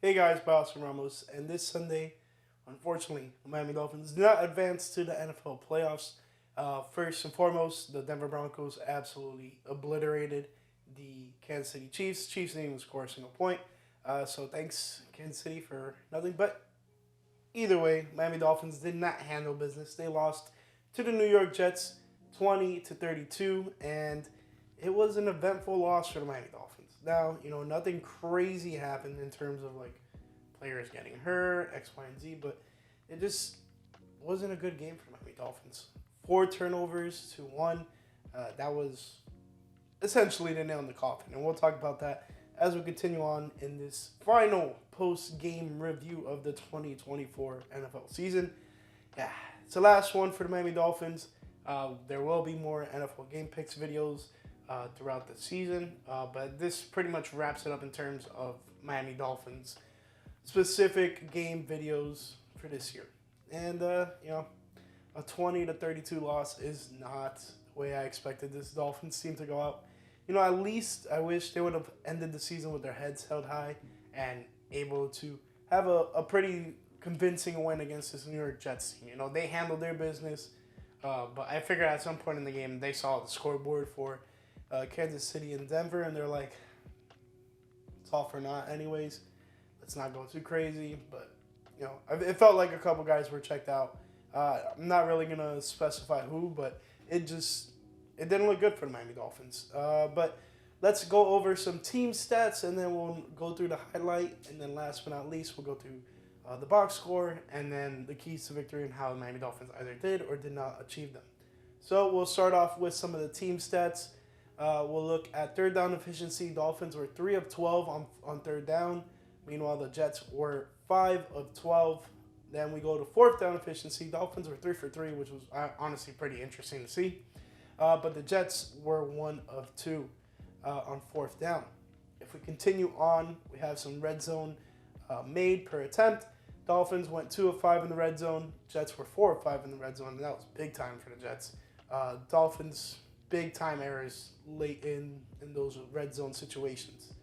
Hey guys, Boston Ramos, and this Sunday, unfortunately, the Miami Dolphins did not advance to the NFL playoffs. First and foremost, the Denver Broncos absolutely obliterated the Kansas City Chiefs. Chiefs didn't even score a single point. So thanks, Kansas City, for nothing. But either way, Miami Dolphins did not handle business. They lost to the New York Jets 20-32, and it was an eventful loss for the Miami Dolphins. Now, nothing crazy happened in terms of like players getting hurt, X, Y, and Z, but it just wasn't a good game for the Miami Dolphins. 4 turnovers to 1. That was essentially the nail in the coffin, and we'll talk about that as we continue on in this final post-game review of the 2024 NFL season. Yeah, it's the last one for the Miami Dolphins. There will be more NFL game picks videos throughout the season, but this pretty much wraps it up in terms of Miami Dolphins specific game videos for this year. And a 20-32 loss is not the way I expected this Dolphins team to go out. At least I wish they would have ended the season with their heads held high and able to have a pretty convincing win against this New York Jets team. They handled their business, but I figured at some point in the game they saw the scoreboard for Kansas City and Denver, and they're like, it's all for naught anyways. Let's not go too crazy. But, it felt like a couple guys were checked out. I'm not really going to specify who, but it didn't look good for the Miami Dolphins. But let's go over some team stats, and then we'll go through the highlight. And then last but not least, we'll go through the box score and then the keys to victory and how the Miami Dolphins either did or did not achieve them. So we'll start off with some of the team stats. We'll look at third down efficiency. Dolphins were 3 of 12 on third down. Meanwhile, the Jets were 5 of 12. Then we go to fourth down efficiency. Dolphins were 3 for 3, which was honestly pretty interesting to see. But the Jets were 1 of 2 on fourth down. If we continue on, we have some red zone made per attempt. Dolphins went 2 of 5 in the red zone. Jets were 4 of 5 in the red zone. And that was big time for the Jets. Dolphins, big time errors late in those red zone situations.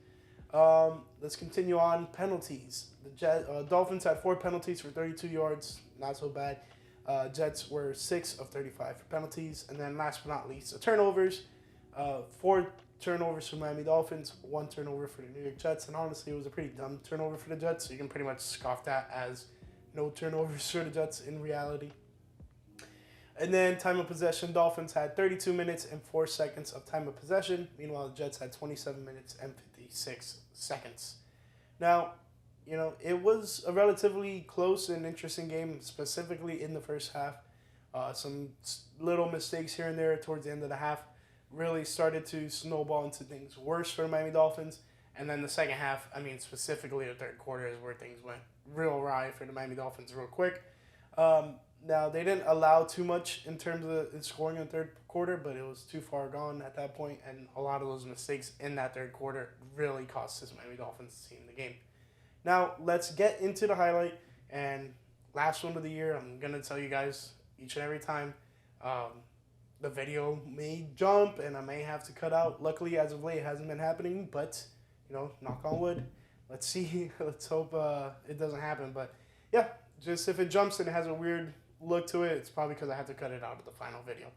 Let's continue on. Penalties. The Dolphins had 4 penalties for 32 yards. Not so bad. Jets were 6 of 35 for penalties. And then last but not least, the turnovers. 4 turnovers for Miami Dolphins, 1 turnover for the New York Jets. And honestly, it was a pretty dumb turnover for the Jets. So you can pretty much scoff that as no turnovers for the Jets in reality. And then time of possession, Dolphins had 32 minutes and 4 seconds of time of possession. Meanwhile, the Jets had 27 minutes and 56 seconds. Now, it was a relatively close and interesting game, specifically in the first half. Some little mistakes here and there towards the end of the half really started to snowball into things worse for the Miami Dolphins. And then the second half, specifically the third quarter is where things went real awry for the Miami Dolphins real quick. Now, they didn't allow too much in terms of scoring in the third quarter, but it was too far gone at that point, and a lot of those mistakes in that third quarter really cost this Miami Dolphins team the game. Now, let's get into the highlight, and last one of the year, I'm going to tell you guys each and every time, the video may jump, and I may have to cut out. Luckily, as of late, it hasn't been happening, but, knock on wood. Let's see. Let's hope it doesn't happen, but yeah, just if it jumps and it has a weird look to it, it's probably because I had to cut it out of the final video.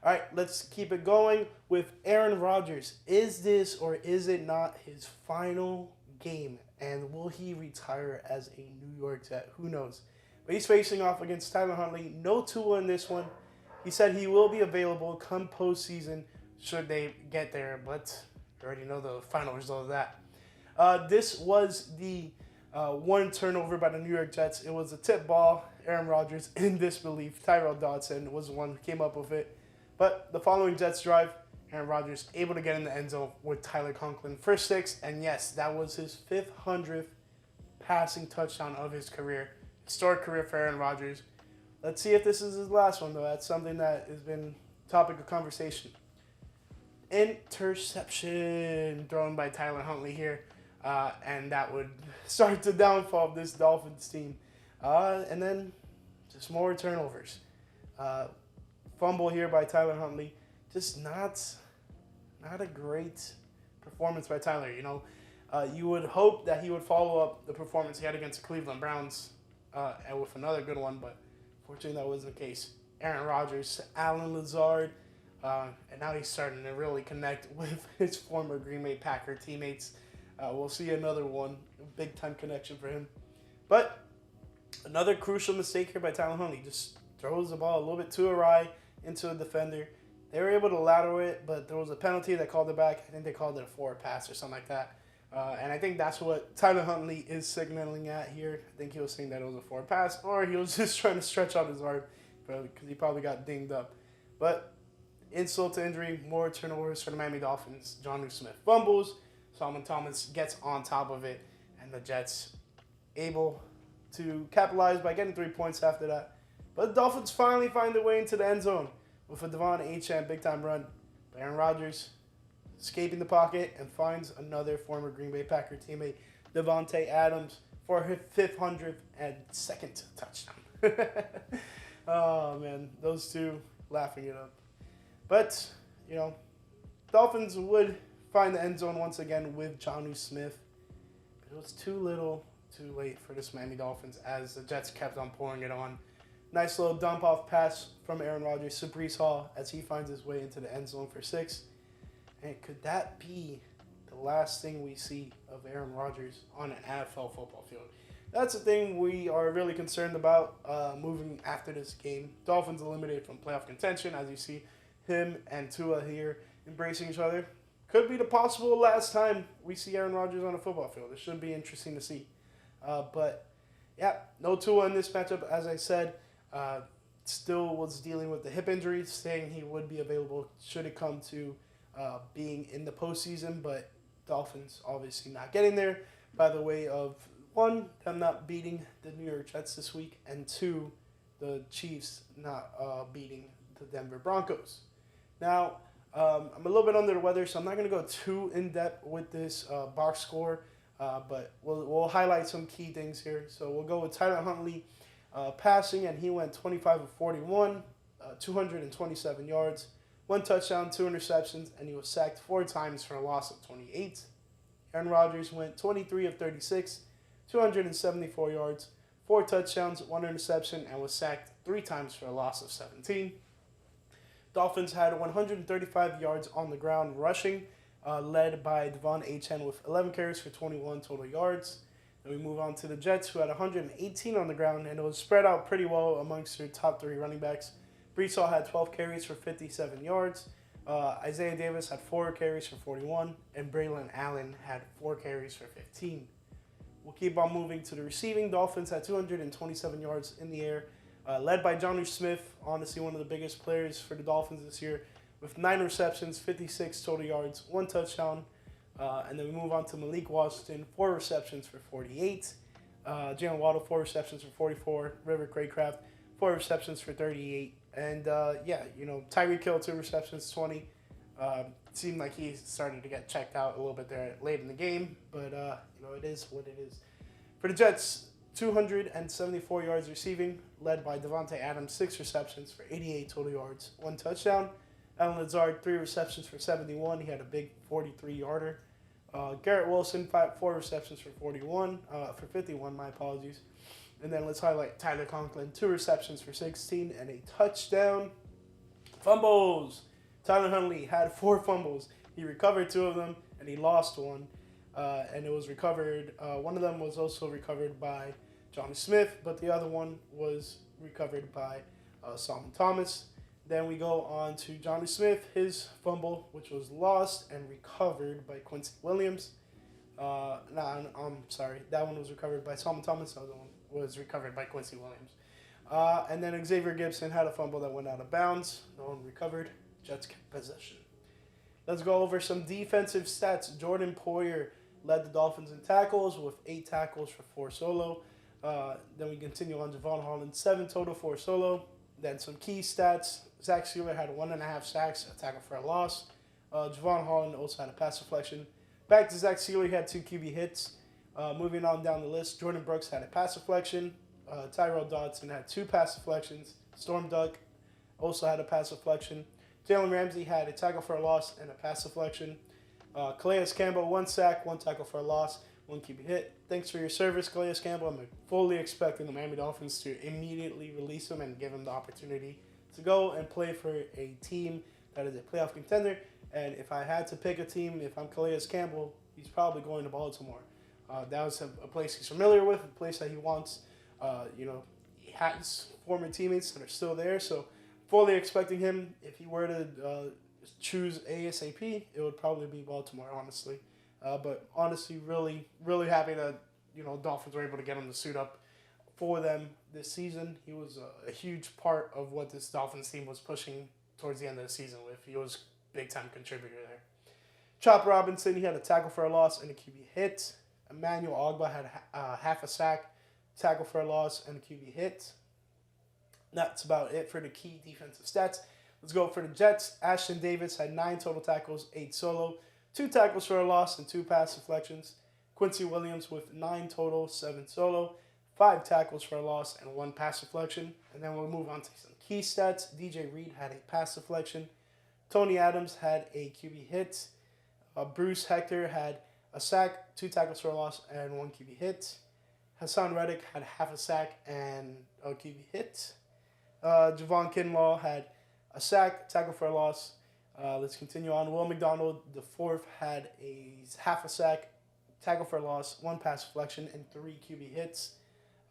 All right, let's keep it going with Aaron Rodgers. Is this or is it not his final game? And will he retire as a New York Jet? Who knows? But he's facing off against Tyler Huntley. No Tua in this one. He said he will be available come postseason should they get there, but you already know the final result of that. This was the 1 turnover by the New York Jets. It was a tip ball. Aaron Rodgers in disbelief. Tyrell Dodson was the one who came up with it. But the following Jets drive, Aaron Rodgers able to get in the end zone with Tyler Conklin for 6. And yes, that was his 500th passing touchdown of his career. Historic career for Aaron Rodgers. Let's see if this is his last one, though. That's something that has been topic of conversation. Interception thrown by Tyler Huntley here. And that would start the downfall of this Dolphins team. And then just more turnovers. Fumble here by Tyler Huntley. Just not a great performance by Tyler. You would hope that he would follow up the performance he had against the Cleveland Browns and with another good one, but fortunately that wasn't the case. Aaron Rodgers, Alan Lazard, and now he's starting to really connect with his former Green Bay Packer teammates. We'll see another one, a big-time connection for him. But another crucial mistake here by Tyler Huntley. Just throws the ball a little bit too awry into a defender. They were able to lateral it, but there was a penalty that called it back. I think they called it a forward pass or something like that. And I think that's what Tyler Huntley is signaling at here. I think he was saying that it was a forward pass, or he was just trying to stretch out his arm because he probably got dinged up. But insult to injury, more turnovers for the Miami Dolphins. Jonnu Smith fumbles. Solomon Thomas gets on top of it, and the Jets able to capitalize by getting 3 points after that. But the Dolphins finally find their way into the end zone with a Devon Achane big-time run. Aaron Rodgers escaping the pocket and finds another former Green Bay Packer teammate, Davante Adams, for his 500th and second touchdown. Oh, man, those two laughing it up. But, Dolphins would find the end zone once again with Jonnu Smith. But it was too little, too late for this Miami Dolphins as the Jets kept on pouring it on. Nice little dump-off pass from Aaron Rodgers to Breece Hall as he finds his way into the end zone for 6. And could that be the last thing we see of Aaron Rodgers on an NFL football field? That's the thing we are really concerned about moving after this game. Dolphins eliminated from playoff contention, as you see him and Tua here embracing each other. Could be the possible last time we see Aaron Rodgers on a football field. It should be interesting to see. But, yeah, no Tua in this matchup, as I said. Still was dealing with the hip injury, saying he would be available should it come to being in the postseason, but Dolphins obviously not getting there by the way of, 1, them not beating the New York Jets this week, and 2, the Chiefs not beating the Denver Broncos. Now, I'm a little bit under the weather, so I'm not going to go too in-depth with this box score, but we'll highlight some key things here. So we'll go with Tyler Huntley passing, and he went 25 of 41, 227 yards, 1 touchdown, 2 interceptions, and he was sacked 4 times for a loss of 28. Aaron Rodgers went 23 of 36, 274 yards, 4 touchdowns, 1 interception, and was sacked 3 times for a loss of 17. Dolphins had 135 yards on the ground rushing, led by Devon Achane with 11 carries for 21 total yards. Then we move on to the Jets, who had 118 on the ground, and it was spread out pretty well amongst their top 3 running backs. Breece Hall had 12 carries for 57 yards. Isaiah Davis had 4 carries for 41, and Braylon Allen had 4 carries for 15. We'll keep on moving to the receiving. Dolphins had 227 yards in the air, led by Jonnu Smith, honestly one of the biggest players for the Dolphins this year, with 9 receptions, 56 total yards, 1 touchdown. And then we move on to Malik Washington, 4 receptions for 48. Jalen Waddle, 4 receptions for 44. River Craycraft, 4 receptions for 38. And, Tyreek Hill, 2 receptions, 20. Seemed like he started to get checked out a little bit there late in the game. But, it is what it is. For the Jets, 274 yards receiving, led by Davante Adams, 6 receptions for 88 total yards, 1 touchdown. Alan Lazard, 3 receptions for 71. He had a big 43-yarder. Garrett Wilson, 4 receptions for 51, my apologies. And then let's highlight Tyler Conklin, 2 receptions for 16 and a touchdown. Fumbles. Tyler Huntley had 4 fumbles. He recovered 2 of them, and he lost 1. And it was recovered. One of them was also recovered by Jonnu Smith, but the other one was recovered by Solomon Thomas. Then we go on to Jonnu Smith, his fumble, which was lost and recovered by Quincy Williams. I'm sorry. That one was recovered by Solomon Thomas. The other one was recovered by Quincy Williams. And then Xavier Gibson had a fumble that went out of bounds. No one recovered. Jets kept possession. Let's go over some defensive stats. Jordan Poyer led the Dolphins in tackles with 8 tackles for 4 solo. Then we continue on Javon Holland, 7 total, 4 solo. Then some key stats. Zach Sealer had 1.5 sacks, a tackle for a loss. Javon Holland also had a pass deflection. Back to Zach Sealer, he had 2 QB hits. Moving on down the list, Jordan Brooks had a pass deflection. Tyrell Dodson had 2 pass deflections. Storm Duck also had a pass deflection. Jalen Ramsey had a tackle for a loss and a pass deflection. Calais Campbell, 1 sack, 1 tackle for a loss, 1 QB hit. Thanks for your service, Calais Campbell. I'm fully expecting the Miami Dolphins to immediately release him and give him the opportunity to go and play for a team that is a playoff contender. And if I had to pick a team, if I'm Calais Campbell, he's probably going to Baltimore. That was a place he's familiar with, a place that he wants. He has former teammates that are still there, so fully expecting him. If he were to choose ASAP, it would probably be Baltimore, honestly. But honestly, really, really happy that Dolphins were able to get him to suit up for them this season. He was a huge part of what this Dolphins team was pushing towards the end of the season with. He was a big-time contributor there. Chop Robinson, he had a tackle for a loss and a QB hit. Emmanuel Ogba had half a sack, tackle for a loss, and a QB hit. That's about it for the key defensive stats. Let's go for the Jets. Ashton Davis had 9 total tackles, 8 solo, 2 tackles for a loss, and 2 pass deflections. Quincy Williams with 9 total, 7 solo, 5 tackles for a loss, and 1 pass deflection. And then we'll move on to some key stats. DJ Reed had a pass deflection. Tony Adams had a QB hit. Bruce Hector had a sack, 2 tackles for a loss, and 1 QB hit. Hassan Reddick had half a sack and a QB hit. Javon Kinlaw had a sack, tackle for a loss. Let's continue on. Will McDonald, the fourth, had a half a sack, tackle for a loss, 1 pass deflection, and 3 QB hits.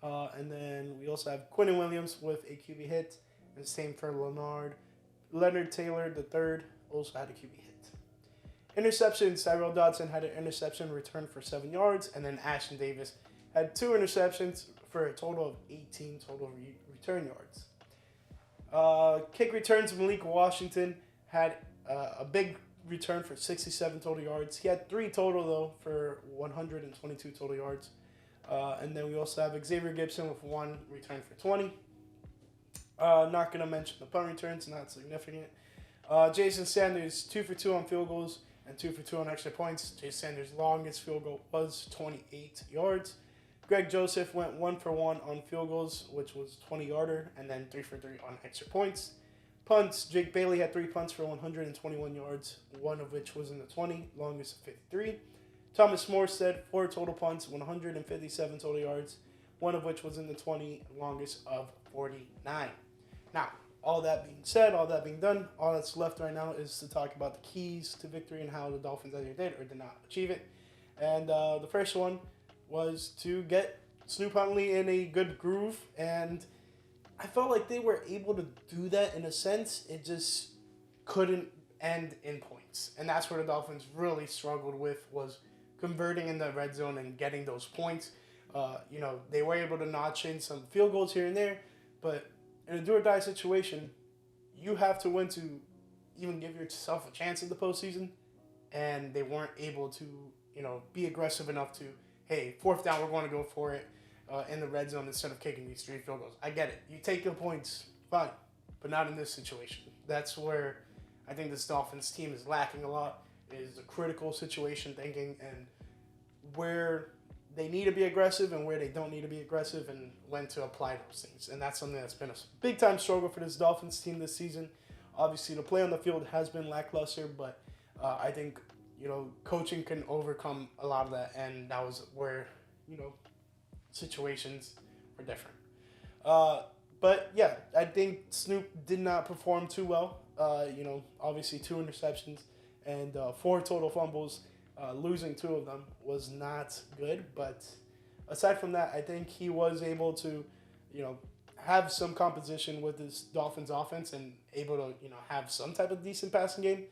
And then we also have Quinnen Williams with a QB hit, and same for Leonard Taylor, the third, also had a QB hit. Interceptions, Tyrell Dodson had an interception return for 7 yards, and then Ashton Davis had 2 interceptions for a total of 18 total return yards. Kick returns, Malik Washington had a big return for 67 total yards. He had 3 total, though, for 122 total yards. And then we also have Xavier Gibson with 1 return for 20. Not going to mention the punt returns, not significant. Jason Sanders, 2 for 2 on field goals and 2 for 2 on extra points. Jason Sanders' longest field goal was 28 yards. Greg Joseph went 1 for 1 on field goals, which was 20-yarder, and then 3 for 3 on extra points. Punts, Jake Bailey had 3 punts for 121 yards, 1 of which was in the 20, longest of 53. Thomas Morstead, 4 total punts, 157 total yards, 1 of which was in the 20, longest of 49. Now, all that being said, all that being done, all that's left right now is to talk about the keys to victory and how the Dolphins either did or did not achieve it. And the first one was to get Snoop Huntley in a good groove, and I felt like they were able to do that in a sense. It just couldn't end in points, and that's where the Dolphins really struggled with, was converting in the red zone and getting those points. They were able to notch in some field goals here and there, but in a do-or-die situation, you have to win to even give yourself a chance in the postseason, and they weren't able to, be aggressive enough to, hey, 4th down, we're going to go for it in the red zone instead of kicking these 3 field goals. I get it. You take your points, fine, but not in this situation. That's where I think this Dolphins team is lacking a lot, is the critical situation thinking and where they need to be aggressive and where they don't need to be aggressive and when to apply those things. And that's something that's been a big-time struggle for this Dolphins team this season. Obviously, the play on the field has been lackluster, but I think, coaching can overcome a lot of that, and that was where, situations were different. But, yeah, I think Snoop did not perform too well. Obviously 2 interceptions and 4 total fumbles. Losing 2 of them was not good, but aside from that, I think he was able to, have some composition with his Dolphins offense and able to, have some type of decent passing game.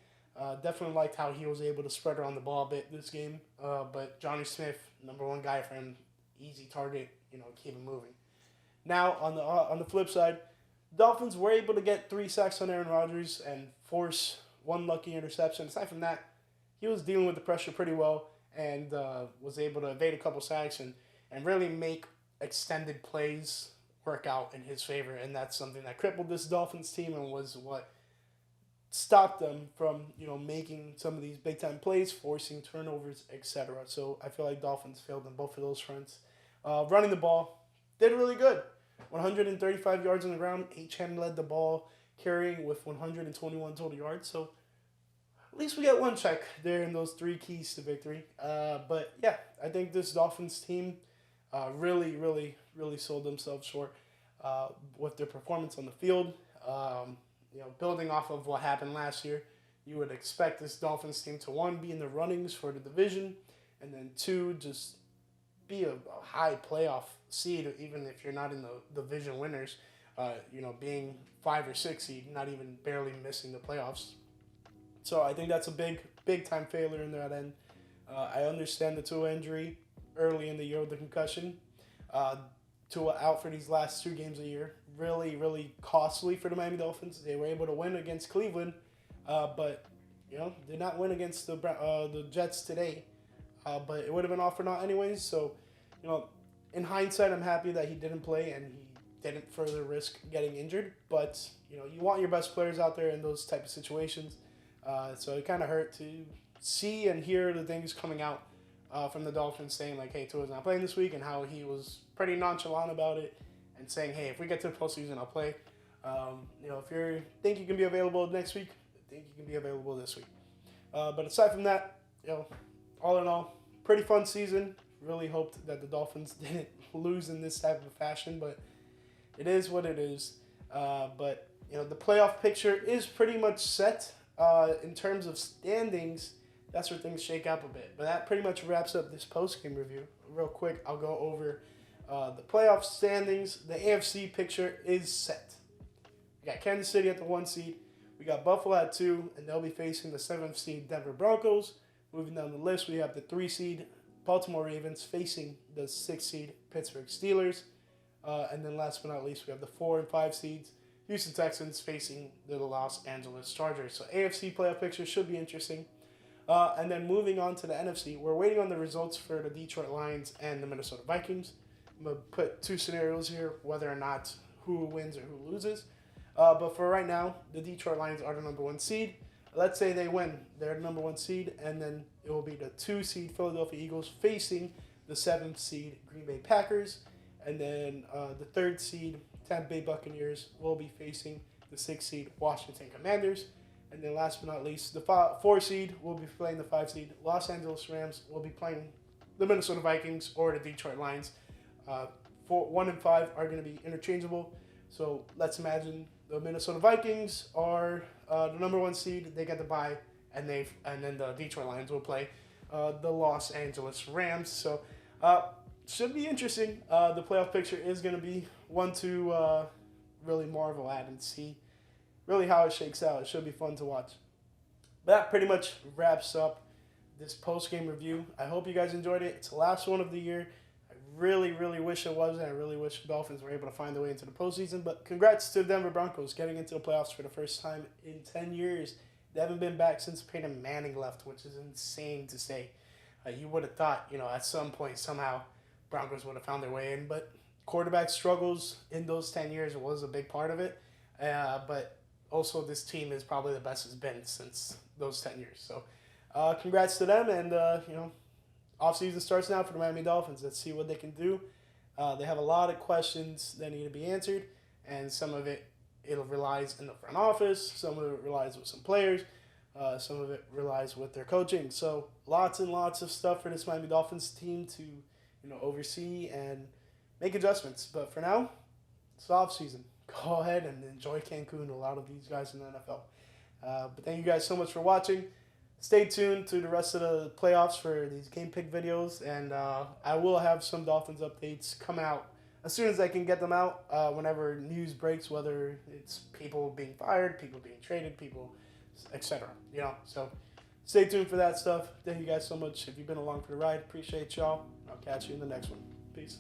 Definitely liked how he was able to spread around the ball a bit this game. But Johnny Smith, number 1 guy for him, easy target, keep him moving. Now on the flip side, Dolphins were able to get 3 sacks on Aaron Rodgers and force 1 lucky interception. Aside from that, he was dealing with the pressure pretty well and was able to evade a couple sacks and really make extended plays work out in his favor. And that's something that crippled this Dolphins team and was what stopped them from, making some of these big-time plays, forcing turnovers, etc. So I feel like Dolphins failed on both of those fronts. Running the ball, did really good. 135 yards on the ground. H.M. led the ball, carrying with 121 total yards. So at least we get one check there in those three keys to victory. But yeah, I think this Dolphins team really sold themselves short with their performance on the field. Building off of what happened last year, you would expect this Dolphins team to, one, be in the runnings for the division, and then two, just be a high playoff seed, even if you're not in the division winners. Being 5 or 6 seed, not even barely missing the playoffs. So I think that's a big time failure in that end. I understand the Tua injury early in the year with the concussion. Tua out for these last 2 games of the year. Really costly for the Miami Dolphins. They were able to win against Cleveland, but did not win against the Jets today. But it would have been all for naught anyways. So, in hindsight, I'm happy that he didn't play and he didn't further risk getting injured. But you want your best players out there in those type of situations. So it kind of hurt to see and hear the things coming out from the Dolphins saying like, hey, Tua's not playing this week, and how he was pretty nonchalant about it and saying, hey, if we get to the postseason, I'll play. If you think you can be available next week, I think you can be available this week. But aside from that, all in all, pretty fun season. Really hoped that the Dolphins didn't lose in this type of fashion, but it is what it is. But the playoff picture is pretty much set. In terms of standings, that's where things shake up a bit. But that pretty much wraps up this post-game review. Real quick, I'll go over the playoff standings. The AFC picture is set. We got Kansas City at the 1 seed. We got Buffalo at 2, and they'll be facing the 7th seed Denver Broncos. Moving down the list, we have the 3 seed Baltimore Ravens facing the 6 seed Pittsburgh Steelers. And then last but not least, we have the 4 and 5 seeds Houston Texans facing the Los Angeles Chargers. So AFC playoff picture should be interesting. And then moving on to the NFC, we're waiting on the results for the Detroit Lions and the Minnesota Vikings. I'm going to put 2 scenarios here, whether or not who wins or who loses. But for right now, the Detroit Lions are the number 1 seed. Let's say they win. They're the number 1 seed, and then it will be the 2 seed Philadelphia Eagles facing the 7th seed Green Bay Packers. And then the 3rd seed Tampa Bay Buccaneers will be facing the 6th seed Washington Commanders. And then last but not least, the 4 seed will be playing the 5 seed Los Angeles Rams. Will be playing the Minnesota Vikings or the Detroit Lions. 1 and 5 are going to be interchangeable. So let's imagine the Minnesota Vikings are the number 1 seed. They get the bye, and then the Detroit Lions will play the Los Angeles Rams. So should be interesting. The playoff picture is going to be one to really marvel at and see really how it shakes out. It should be fun to watch. But that pretty much wraps up this post-game review. I hope you guys enjoyed it. It's the last one of the year. I really wish it was, and I really wish the Dolphins were able to find their way into the postseason. But congrats to the Denver Broncos getting into the playoffs for the first time in 10 years. They haven't been back since Peyton Manning left, which is insane to say. You would have thought, at some point, somehow, Broncos would have found their way in. But quarterback struggles in those 10 years was a big part of it. But also, this team is probably the best it's been since those 10 years. So, congrats to them. And, offseason starts now for the Miami Dolphins. Let's see what they can do. They have a lot of questions that need to be answered. And some of it relies in the front office. Some of it relies with some players. Some of it relies with their coaching. So, lots and lots of stuff for this Miami Dolphins team to, oversee and make adjustments. But for now, it's off season. Go ahead and enjoy Cancun, a lot of these guys in the NFL. But thank you guys so much for watching. Stay tuned to the rest of the playoffs for these game pick videos. And I will have some Dolphins updates come out as soon as I can get them out, whenever news breaks, whether it's people being fired, people being traded, people, etc. So stay tuned for that stuff. Thank you guys so much. If you've been along for the ride, appreciate y'all. I'll catch you in the next one. Peace.